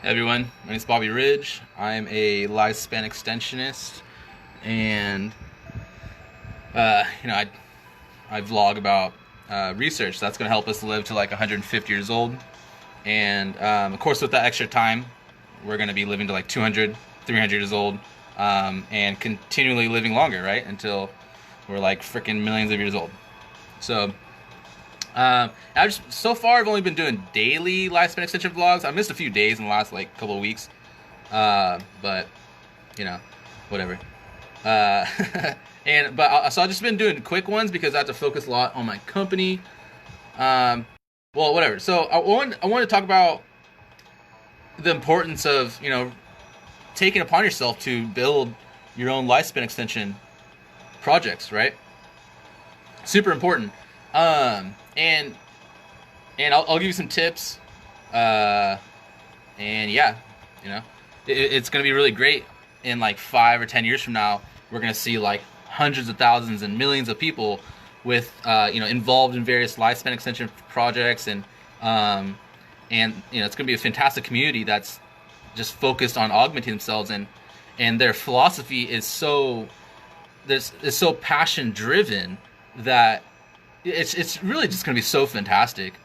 Hey everyone, my name is Bobby Ridge. I'm a lifespan extensionist, and I vlog about research that's going to help us live to like 150 years old, and of course with that extra time, we're going to be living to like 200, 300 years old, and continually living longer, right, until we're like freaking millions of years old. So I've only been doing daily lifespan extension vlogs. I missed a few days in the last like couple of weeks, but you know, whatever. Uh, so I've just been doing quick ones because I have to focus a lot on my company. Um, well, whatever. So I want to talk about the importance of taking upon yourself to build your own lifespan extension projects, right? Super important. And I'll give you some tips. Uh, and yeah, you know, it's gonna be really great. In like 5 or 10 years from now, we're gonna see like hundreds of thousands and millions of people with involved in various lifespan extension projects, um, and it's gonna be a fantastic community that's just focused on augmenting themselves, and their philosophy is so passion driven that it's really just going to be so fantastic.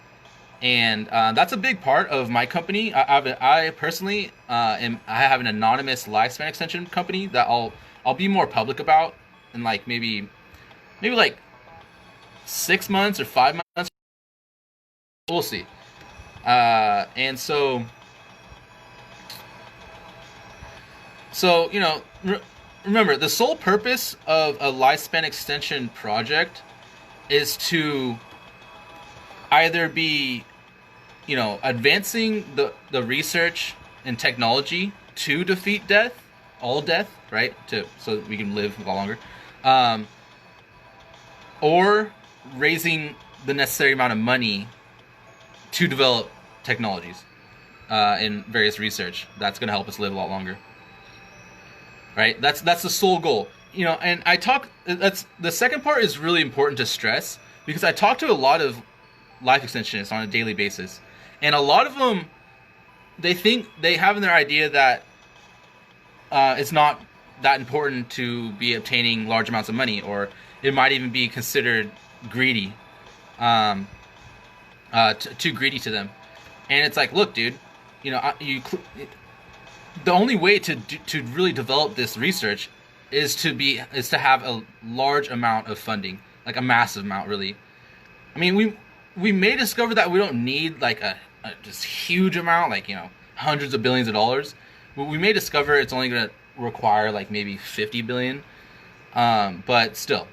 And that's a big part of my company. I personally I have an anonymous lifespan extension company that I'll be more public about in like maybe like 6 months or 5 months. We'll see. And so remember, the sole purpose of a lifespan extension project is to either be advancing the research and technology to defeat death, all death, right, to so we can live a lot longer, um, or raising the necessary amount of money to develop technologies in various research that's going to help us live a lot longer, right? That's the sole goal. And that's the second part is really important to stress, because I talk to a lot of life extensionists on a daily basis, and a lot of them, they think they have in their idea that it's not that important to be obtaining large amounts of money, or it might even be considered greedy, um, too greedy to them. And it's like, look, dude, the only way to really develop this research is to have a large amount of funding, like a massive amount, really. I mean, we may discover that we don't need like a just huge amount, like hundreds of billions of dollars. We may discover it's only going to require like maybe 50 billion. But still,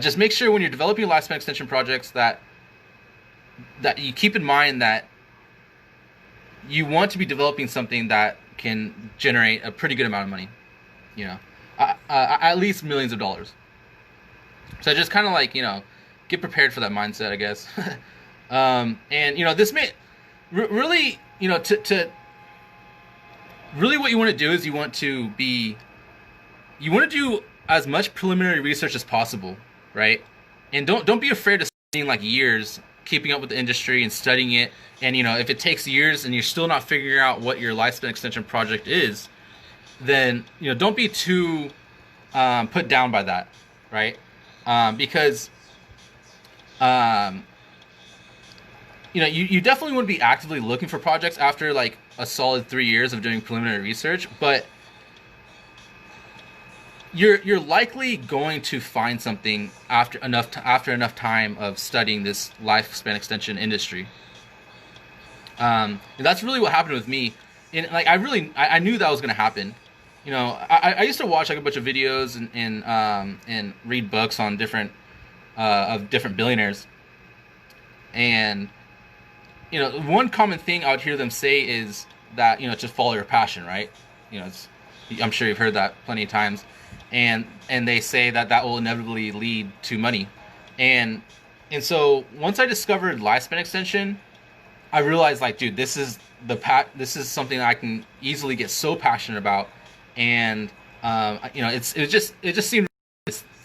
just make sure when you're developing lifespan extension projects that you keep in mind that you want to be developing something that can generate a pretty good amount of money, at least millions of dollars. So just kind of like get prepared for that mindset, I guess. And this may really to really what you want to do is you want to do as much preliminary research as possible, right? And don't be afraid of spending like years keeping up with the industry and studying it. And if it takes years and you're still not figuring out what your lifespan extension project is, then don't be too put down by that, right? Because you definitely want to be actively looking for projects after like a solid 3 years of doing preliminary research, but you're likely going to find something after enough time of studying this lifespan extension industry. And that's really what happened with me. And like I knew that was going to happen. I used to watch like a bunch of videos and read books on different billionaires, and one common thing I would hear them say is that just follow your passion, right? I'm sure you've heard that plenty of times, and they say that will inevitably lead to money, and so once I discovered lifespan extension, I realized, like, dude, this is something that I can easily get so passionate about, and it just seemed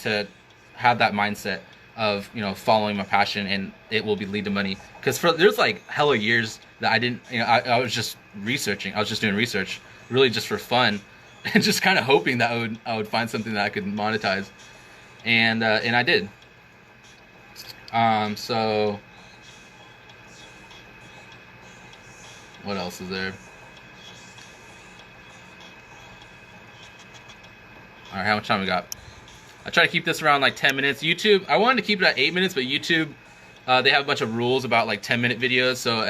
to have that mindset. of following my passion, and it will be lead to money. Because there's like hella years that I didn't, I was just researching. I was just doing research, really just for fun, and just kind of hoping that I would find something that I could monetize, and I did. So what else is there? All right, how much time we got? I try to keep this around like 10 minutes. YouTube, I wanted to keep it at 8 minutes, but YouTube, they have a bunch of rules about like 10-minute videos, so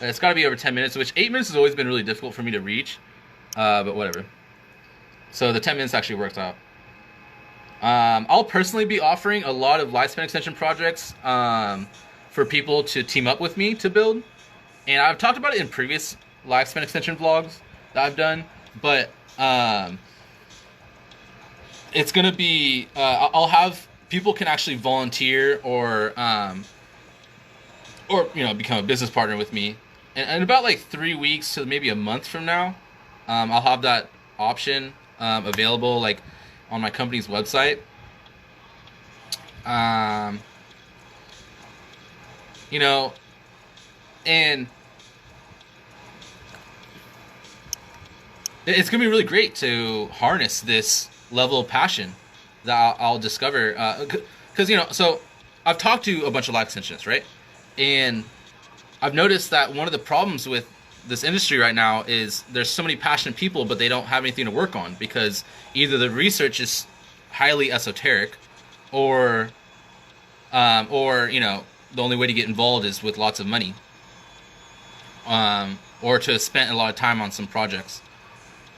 it's got to be over 10 minutes, which 8 minutes has always been really difficult for me to reach, but whatever. So the 10 minutes actually works out. I'll personally be offering a lot of lifespan extension projects for people to team up with me to build, and I've talked about it in previous lifespan extension vlogs that I've done, but it's gonna be I'll have people can actually volunteer or become a business partner with me, and in about like 3 weeks to maybe a month from now, I'll have that option available like on my company's website. And it's gonna be really great to harness this level of passion that I'll discover, because so I've talked to a bunch of life extensionists, right? And I've noticed that one of the problems with this industry right now is there's so many passionate people, but they don't have anything to work on because either the research is highly esoteric, or the only way to get involved is with lots of money, or to have spent a lot of time on some projects,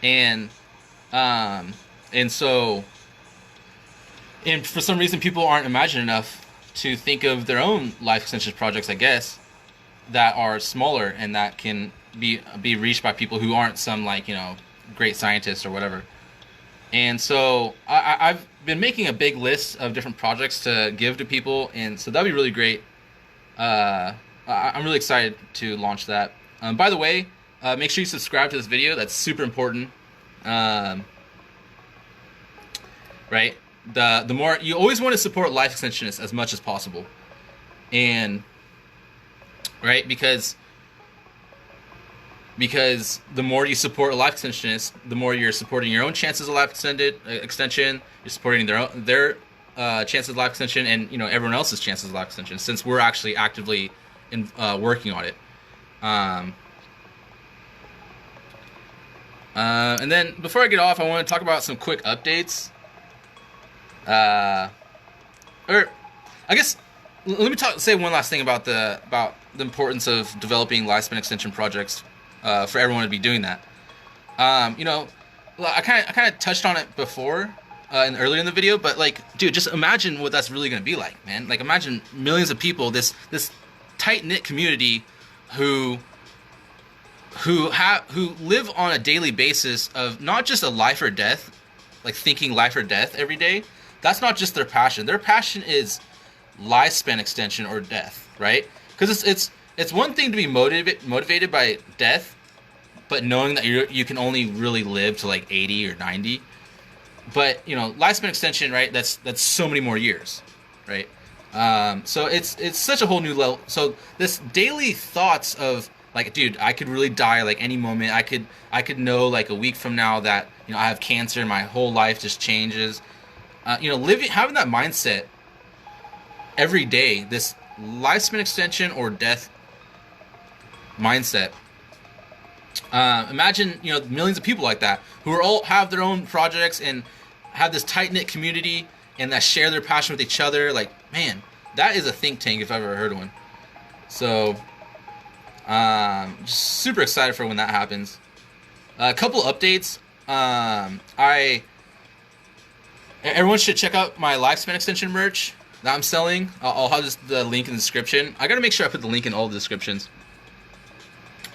and so for some reason people aren't imagined enough to think of their own life extension projects, I guess, that are smaller and that can be reached by people who aren't some great scientists or whatever. And so I've been making a big list of different projects to give to people, and so that'd be really great. I'm really excited to launch that. By the way, make sure you subscribe to this video. That's super important. Right? The more you always want to support life extensionists as much as possible, and right, because the more you support a life extensionist, the more you're supporting your own chances of life extension. You're supporting their chances of life extension, and everyone else's chances of life extension, since we're actually actively working on it. And then before I get off, I want to talk about some quick updates. Or I guess let me say one last thing about the importance of developing lifespan extension projects for everyone to be doing that. I kind of touched on it before earlier in the video, but dude, just imagine what that's really going to be like, man. Imagine millions of people, this tight-knit community who live on a daily basis of not just a life or death, thinking life or death every day. That's not just their passion. Their passion is lifespan extension or death, right? Because it's one thing to be motivated by death, but knowing that you can only really live to 80 or 90. But lifespan extension, right? That's so many more years, right? So it's such a whole new level. So this daily thoughts of dude, I could really die any moment. I could know a week from now that I have cancer and my whole life just changes. Having that mindset every day, this lifespan extension or death mindset. Imagine millions of people like that who are all have their own projects and have this tight-knit community and that share their passion with each other. Man, that is a think tank if I've ever heard one. So just super excited for when that happens. A couple updates. Everyone should check out my lifespan extension merch that I'm selling. I'll have the link in the description. I gotta make sure I put the link in all the descriptions.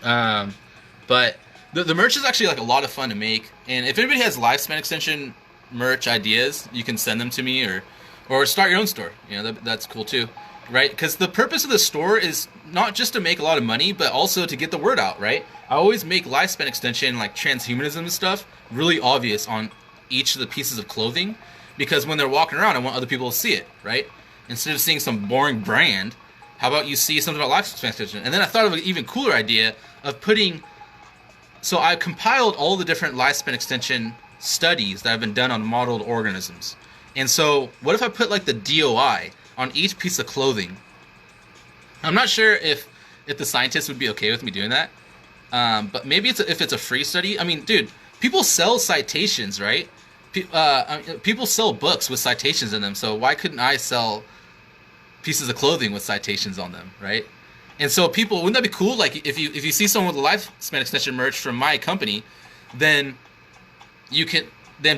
But the merch is actually a lot of fun to make. And if anybody has lifespan extension merch ideas, you can send them to me, or start your own store. That's cool too, right? Because the purpose of the store is not just to make a lot of money, but also to get the word out, right? I always make lifespan extension, transhumanism and stuff, really obvious on each of the pieces of clothing, because when they're walking around, I want other people to see it, right? instead of seeing some boring brand, how about you see something about lifespan extension? And then I thought of an even cooler idea of putting. So I compiled all the different lifespan extension studies that have been done on modeled organisms. And so, what if I put like the DOI on each piece of clothing? I'm not sure if the scientists would be okay with me doing that, but maybe if it's a free study. I mean, dude, people sell citations, right? People sell books with citations in them, so why couldn't I sell pieces of clothing with citations on them, right? And so people, wouldn't that be cool? Like if you see someone with a lifespan extension merch from my company, then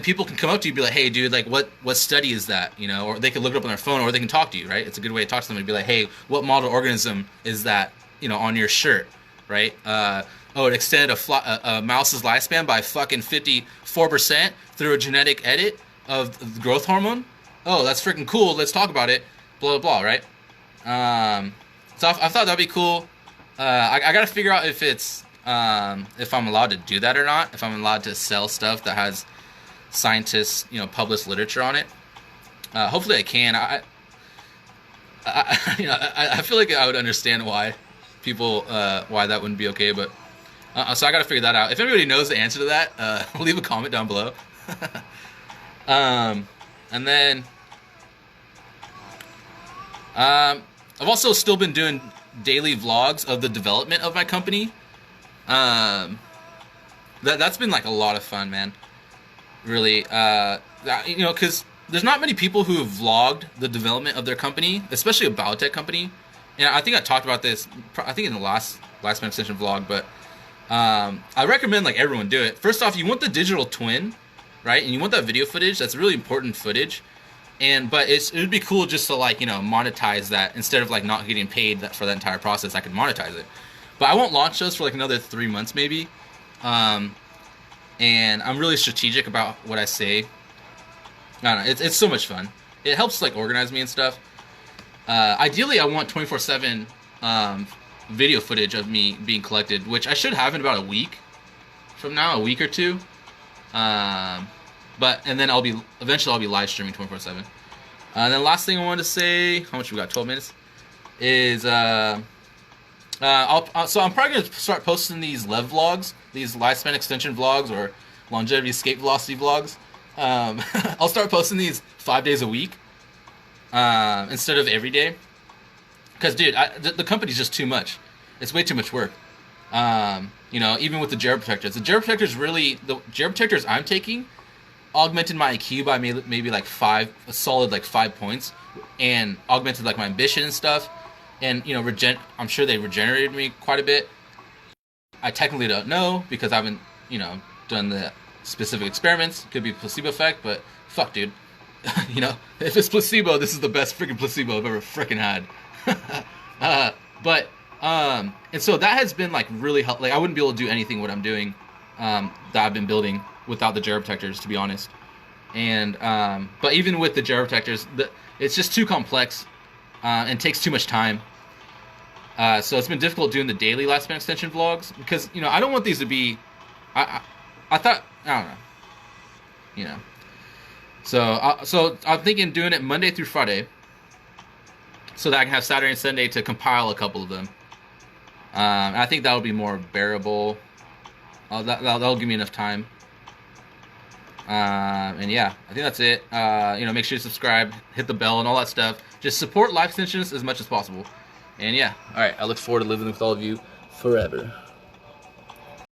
people can come up to you and be like, hey dude, like what study is that? You know, or they can look it up on their phone, or they can talk to you, right? It's a good way to talk to them and be like, hey, what model organism is that, you know, on your shirt, right? It extended a mouse's lifespan by fucking 54% through a genetic edit of the growth hormone. Oh, that's freaking cool. Let's talk about it. Blah, blah, blah, right? So I thought that'd be cool. I gotta figure out if if I'm allowed to do that or not. If I'm allowed to sell stuff that has scientists, you know, published literature on it. Hopefully I can. I feel like I would understand why people why that wouldn't be okay, but so I gotta figure that out. If anybody knows the answer to that, leave a comment down below. And then I've also still been doing daily vlogs of the development of my company. That's been like a lot of fun, man. Really, you know, because there's not many people who have vlogged the development of their company, especially a biotech company. And I think I talked about this, I think in the last lifespan extension vlog, but I recommend like everyone do it. First off, you want the digital twin, right? And you want that video footage. That's really important footage. But it would be cool just to like, you know, monetize that instead of like not getting paid for that entire process. I could monetize it, but I won't launch those for like another 3 months maybe. And I'm really strategic about what I say. I don't know, it's so much fun. It helps like organize me and stuff. Ideally, I want 24/7 video footage of me being collected, which I should have in about a week from now, a week or two. And then eventually I'll be live streaming 24/7. And then last thing I wanted to say, how much we got? 12 minutes. Is so I'm probably gonna start posting these LEV vlogs, these lifespan extension vlogs, or longevity escape velocity vlogs. I'll start posting these 5 days a week instead of every day. Because, dude, the company's just too much. It's way too much work. You know, even with the germ protectors. The germ protectors I'm taking augmented my IQ by maybe like a solid 5 points, and augmented like my ambition and stuff. And, you know, I'm sure they regenerated me quite a bit. I technically don't know because I haven't, you know, done the specific experiments. Could be placebo effect, but fuck, dude. You know, if it's placebo, this is the best freaking placebo I've ever freaking had. And so that has been like really helpful. Like I wouldn't be able to do anything what I'm doing that I've been building without the germ protectors, to be honest. And but even with the germ protectors, it's just too complex and takes too much time. So it's been difficult doing the daily lifespan extension vlogs because, you know, I don't want these to be. I thought, I don't know, you know. So I'm thinking doing it Monday through Friday, so that I can have Saturday and Sunday to compile a couple of them. And I think that'll be more bearable. That'll give me enough time. And yeah, I think that's it. You know, make sure you subscribe, hit the bell, and all that stuff. Just support Life Extensions as much as possible. And yeah, all right. I look forward to living with all of you forever.